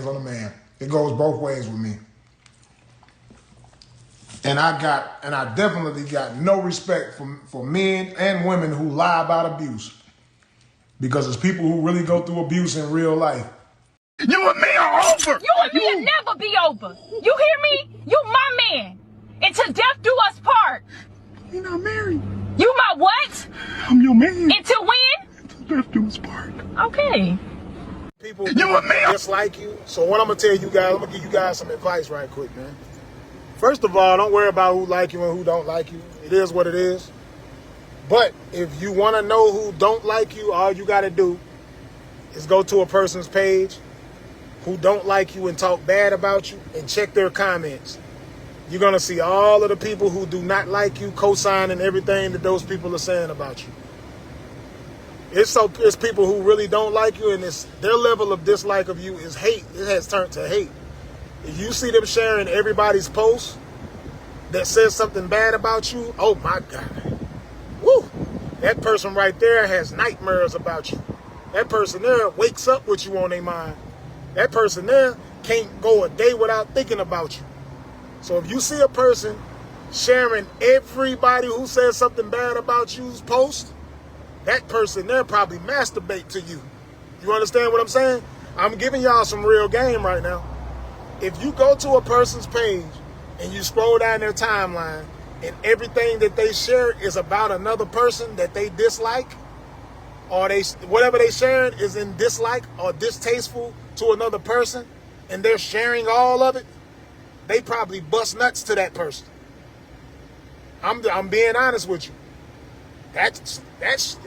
on a man. It goes both ways with me. And I definitely got no respect for men and women who lie about abuse. Because it's people who really go through abuse in real life. You and me are over. You and me will never be over. You hear me? You my man. Until death do us part. You're not married. You my what? I'm your man. Until when? Until death do us part. Okay. People dislike you. So what I'm gonna tell you guys, I'm gonna give you guys some advice right quick, man. First of all, don't worry about who like you and who don't like you. It is what it is. But if you want to know who don't like you, all you got to do is go to a person's page who don't like you and talk bad about you and check their comments. You're going to see all of the people who do not like you co-signing everything that those people are saying about you. It's people who really don't like you, and their level of dislike of you is hate. It has turned to hate. If you see them sharing everybody's post that says something bad about you, oh my God. Woo! That person right there has nightmares about you. That person there wakes up with you on their mind. That person there can't go a day without thinking about you. So if you see a person sharing everybody who says something bad about you's post, that person there probably masturbate to you. You understand what I'm saying? I'm giving y'all some real game right now. If you go to a person's page and you scroll down their timeline and everything that they share is about another person that they dislike, or whatever they sharing is in dislike or distasteful to another person, and they're sharing all of it, they probably bust nuts to that person. I'm being honest with you. That's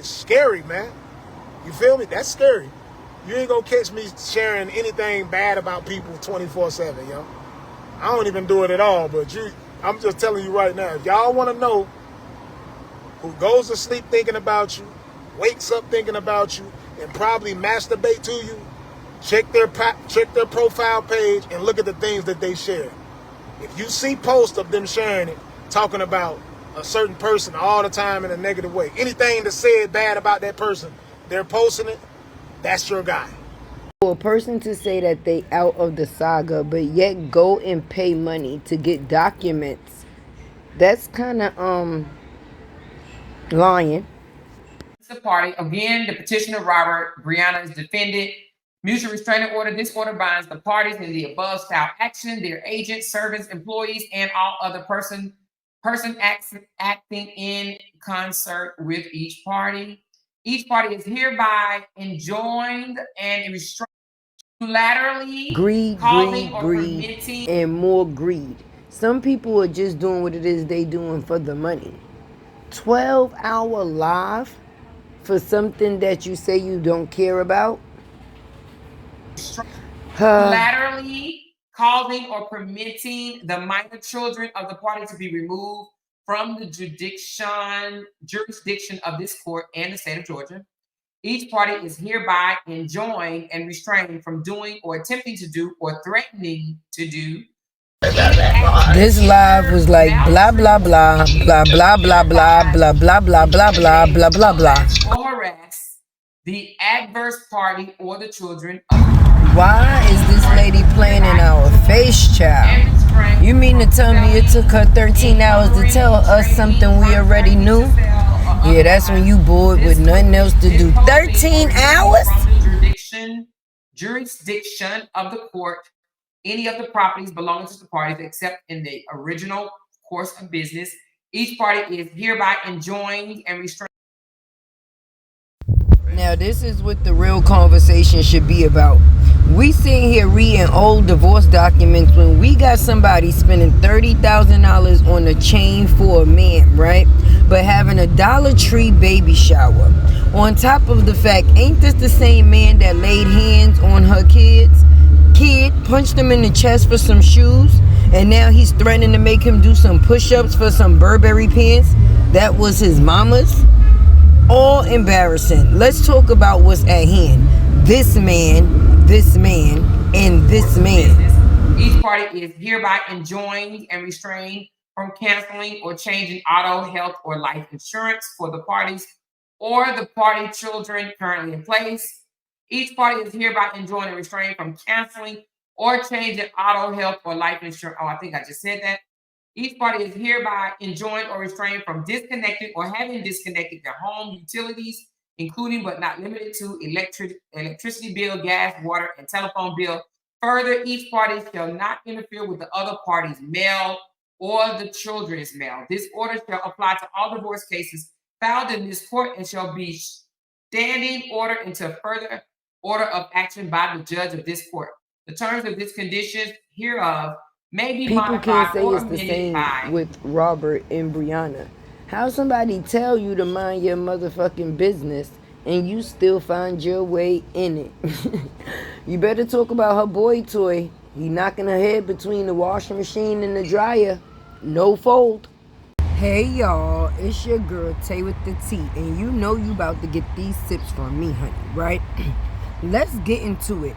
scary, man. You feel me? That's scary. You ain't gonna catch me sharing anything bad about people 24/7, yo. I don't even do it at all, but I'm just telling you right now, if y'all want to know who goes to sleep thinking about you, wakes up thinking about you, and probably masturbate to you, check their profile page and look at the things that they share. If you see posts of them sharing it, talking about a certain person all the time in a negative way, anything that's said bad about that person, they're posting it, that's your guy. For a person to say that they out of the saga, but yet go and pay money to get documents, that's kind of lying. The party again, the petitioner Robert Brianna is defended. Mutual restraining order. This order binds the parties in the above style action, their agents, servants, employees, and all other person acting in concert with each party. Each party is hereby enjoined and restrained unilaterally, Greed, and more greed. Some people are just doing what it is they doing for the money. 12-hour live for something that you say you don't care about. Unilaterally causing or permitting the minor children of the party to be removed from the jurisdiction of this court and the state of Georgia. Each party is hereby enjoined and restrained from doing or attempting to do or threatening to do. This live was like blah blah blah blah blah blah blah blah blah blah blah blah blah blah blah. Or harass the adverse party or the children. Why is this lady playing in our face, child? You mean to tell me it took her 13 hours to tell us something we already knew? Yeah, that's when you bored with nothing else to do. 13 hours? Jurisdiction of the court, any of the properties belonging to the parties except in the original course of business. Each party is hereby enjoined and restrained. Now, this is what the real conversation should be about. We sitting here reading old divorce documents when we got somebody spending $30,000 on a chain for a man, right? But having a Dollar Tree baby shower. On top of the fact, ain't this the same man that laid hands on her kid, punched him in the chest for some shoes, and now he's threatening to make him do some push-ups for some Burberry pants that was his mama's? All embarrassing. Let's talk about what's at hand. This man, and this man. Each party is hereby enjoined and restrained from canceling or changing auto, health, or life insurance for the parties or the party children currently in place. Each party is hereby enjoined and restrained from canceling or change in auto, health, or life insurance. Oh, I think I just said that. Each party is hereby enjoined or restrained from disconnecting or having disconnected their home utilities, including but not limited to electricity bill, gas, water, and telephone bill. Further, each party shall not interfere with the other party's mail or the children's mail. This order shall apply to all divorce cases filed in this court and shall be standing order until further order of action by the judge of this court. The terms of this conditions hereof may be People modified can't say or it's the amended same by with Robert and Brianna. How somebody tell you to mind your motherfucking business and you still find your way in it? You better talk about her boy toy. He knocking her head between the washing machine and the dryer. No fold. Hey y'all, it's your girl Tay with the T, and you know you about to get these sips from me, honey, right? Let's get into it.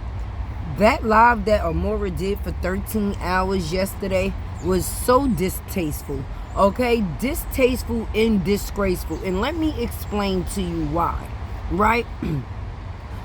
That live that AMORIA did for 13 hours yesterday was so distasteful, okay? Distasteful and disgraceful. And let me explain to you why, right?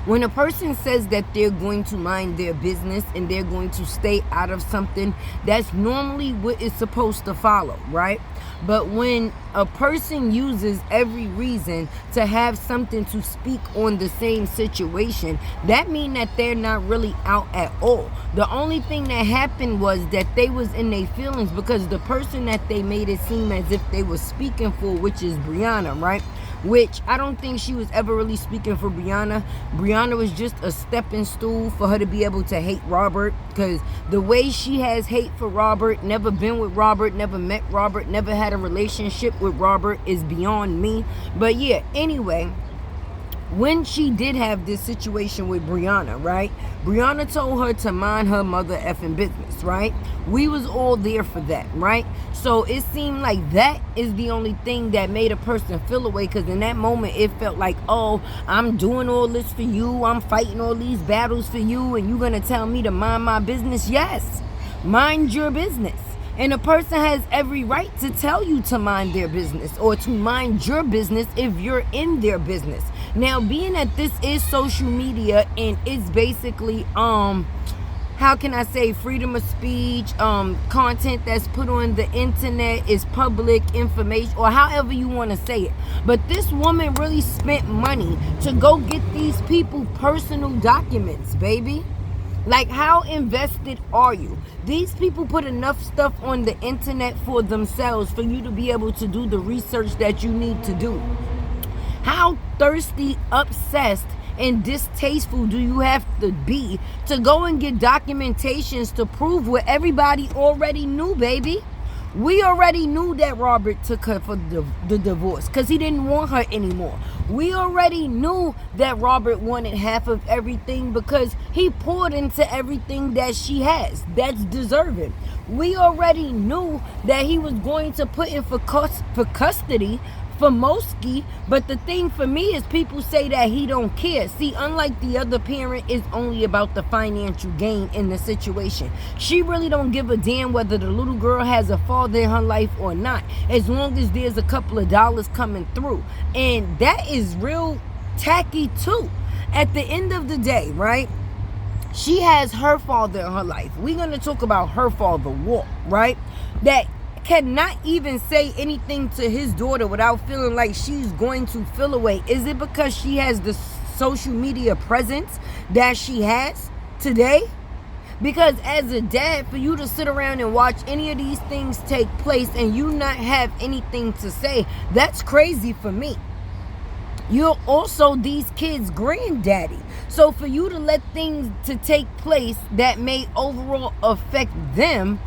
When a person says that they're going to mind their business and they're going to stay out of something, that's normally what is supposed to follow, right? But when a person uses every reason to have something to speak on the same situation, that means that they're not really out at all. The only thing that happened was that they was in their feelings because the person that they made it seem as if they were speaking for, which is Brianna, right? Which I don't think she was ever really speaking for Brianna. Brianna was just a stepping stool for her to be able to hate Robert, because the way she has hate for Robert, never been with Robert, never met Robert, never had a relationship with Robert, is beyond me. But yeah, anyway, when she did have this situation with Brianna, right? Brianna told her to mind her mother effing business, right? We was all there for that, right? So it seemed like that is the only thing that made a person feel away, because in that moment it felt like, oh, I'm doing all this for you, I'm fighting all these battles for you, and you're gonna tell me to mind my business? Yes, mind your business. And a person has every right to tell you to mind their business or to mind your business if you're in their business. Now, being that this is social media and it's basically, how can I say, freedom of speech, content that's put on the internet is public information, or however you want to say it. But this woman really spent money to go get these people personal documents, baby. Like, how invested are you? These people put enough stuff on the internet for themselves for you to be able to do the research that you need to do. How thirsty, obsessed, and distasteful do you have to be to go and get documentations to prove what everybody already knew, baby? We already knew that Robert took her for the divorce because he didn't want her anymore. We already knew that Robert wanted half of everything because he poured into everything that she has. That's deserving. We already knew that he was going to put in for custody for Moski, but the thing for me is people say that he don't care. See, unlike the other parent, it's only about the financial gain in the situation. She really don't give a damn whether the little girl has a father in her life or not, as long as there's a couple of dollars coming through. And that is real tacky too. At the end of the day, right? She has her father in her life. We're going to talk about her father, Walt, right? That cannot even say anything to his daughter without feeling like she's going to feel away. Is it because she has the social media presence that she has today? Because as a dad, for you to sit around and watch any of these things take place and you not have anything to say, that's crazy for me. You're also these kids' granddaddy. So for you to let things to take place that may overall affect them,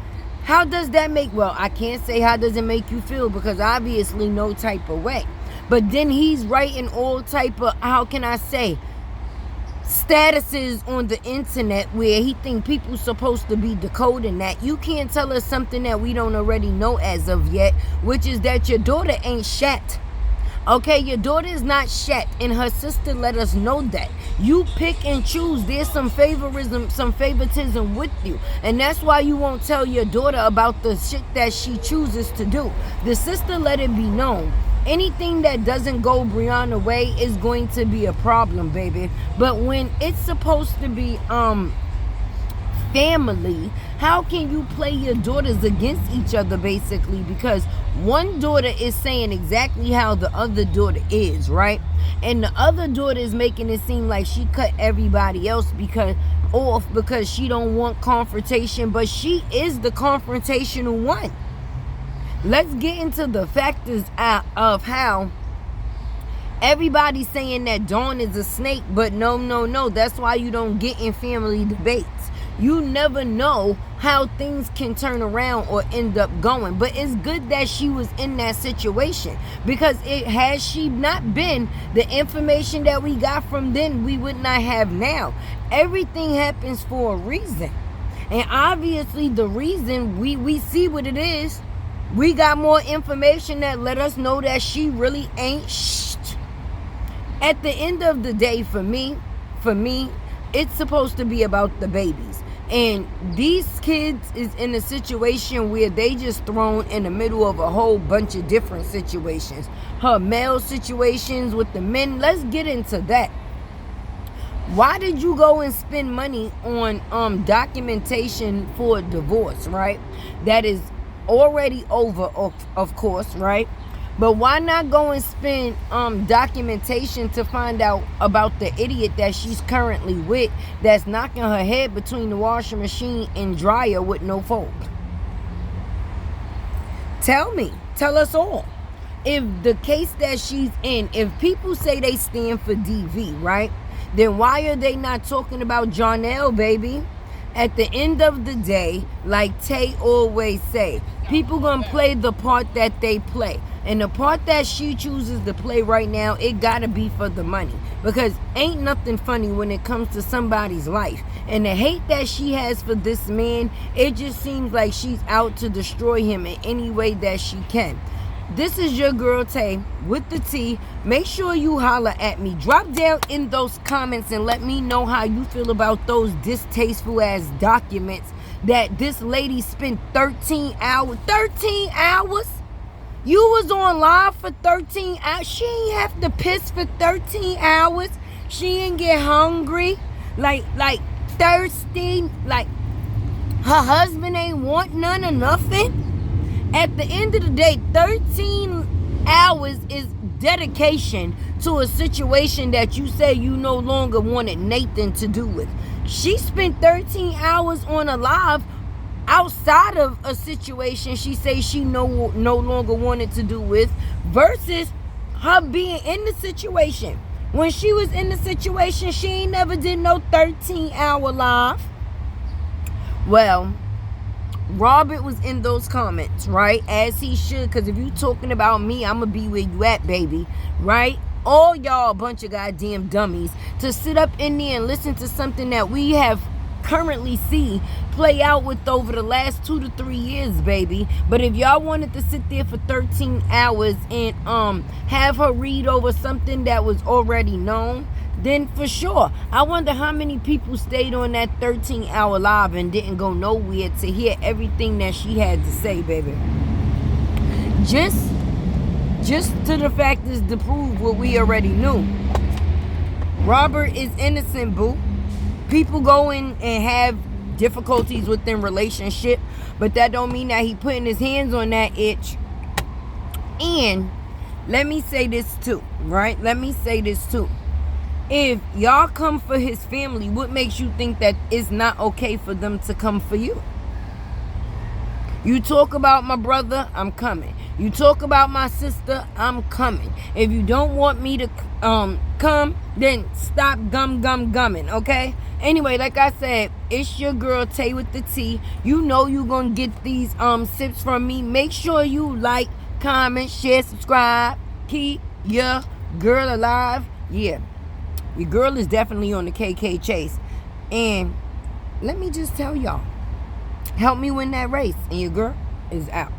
how does that make, well, I can't say how does it make you feel, because obviously no type of way. But then he's writing all type of, how can I say, statuses on the internet where he think people supposed to be decoding that. You can't tell us something that we don't already know as of yet, which is that your daughter ain't shat. Okay, your daughter is not shat, and her sister let us know that. You pick and choose. There's some favoritism with you, and that's why you won't tell your daughter about the shit that she chooses to do. The sister let it be known. Anything that doesn't go Brianna's way is going to be a problem, baby. But when it's supposed to be family, how can you play your daughters against each other, basically? Because one daughter is saying exactly how the other daughter is, right? And the other daughter is making it seem like she cut everybody else because she don't want confrontation, but she is the confrontational one. Let's get into the factors of how everybody's saying that Dawn is a snake, but no. That's why you don't get in family debates. You never know how things can turn around or end up going. But it's good that she was in that situation, because had she not been, the information that we got from then, we would not have now. Everything happens for a reason. And obviously the reason, we see what it is. We got more information that let us know that she really ain't shh. At the end of the day, for me, it's supposed to be about the babies. And these kids is in a situation where they just thrown in the middle of a whole bunch of different situations. Her male situations with the men. Let's get into that. Why did you go and spend money on documentation for a divorce, right? That is already over, of course, right? But why not go and spend documentation to find out about the idiot that she's currently with, that's knocking her head between the washing machine and dryer with no fold? Tell us all. If the case that she's in, if people say they stand for DV, right? Then why are they not talking about Jonelle, baby? At the end of the day, like Tay always say, people gonna play the part that they play. And the part that she chooses to play right now, it gotta be for the money. Because ain't nothing funny when it comes to somebody's life. And the hate that she has for this man, it just seems like she's out to destroy him in any way that she can. This is your girl Tay with the T. Make sure you holler at me. Drop down in those comments and let me know how you feel about those distasteful ass documents that this lady spent 13 hours. 13 hours? You was on live for 13 hours. She ain't have to piss for 13 hours. She ain't get hungry, like thirsty, like her husband ain't want none or nothing. At the end of the day, 13 hours is dedication to a situation that you say you no longer wanted Nathan to do with. She spent 13 hours on a live outside of a situation she says she no longer wanted to do with, versus her being in the situation. When she was in the situation, she ain't never did no 13-hour live. Well, Robert was in those comments, right? As he should, because if you talking about me, I'm going to be where you at, baby, right? All y'all a bunch of goddamn dummies to sit up in there and listen to something that we have currently see play out with over the last 2 to 3 years, baby. But if y'all wanted to sit there for 13 hours and have her read over something that was already known, then for sure. I wonder how many people stayed on that 13-hour live and didn't go nowhere to hear everything that she had to say, baby. Just to the fact is to prove what we already knew. Robert is innocent, boo. People go in and have difficulties within relationship, but that don't mean that he putting his hands on that itch. And let me say this too, right? Let me say this too. If y'all come for his family, what makes you think that it's not okay for them to come for you? You talk about my brother, I'm coming. You talk about my sister, I'm coming. If you don't want me to come, then stop gumming, okay? Anyway, like I said, it's your girl Tay with the T. You know you gonna get these sips from me. Make sure you like, comment, share, subscribe. Keep your girl alive. Yeah, your girl is definitely on the KK chase. And let me just tell y'all, help me win that race, and your girl is out.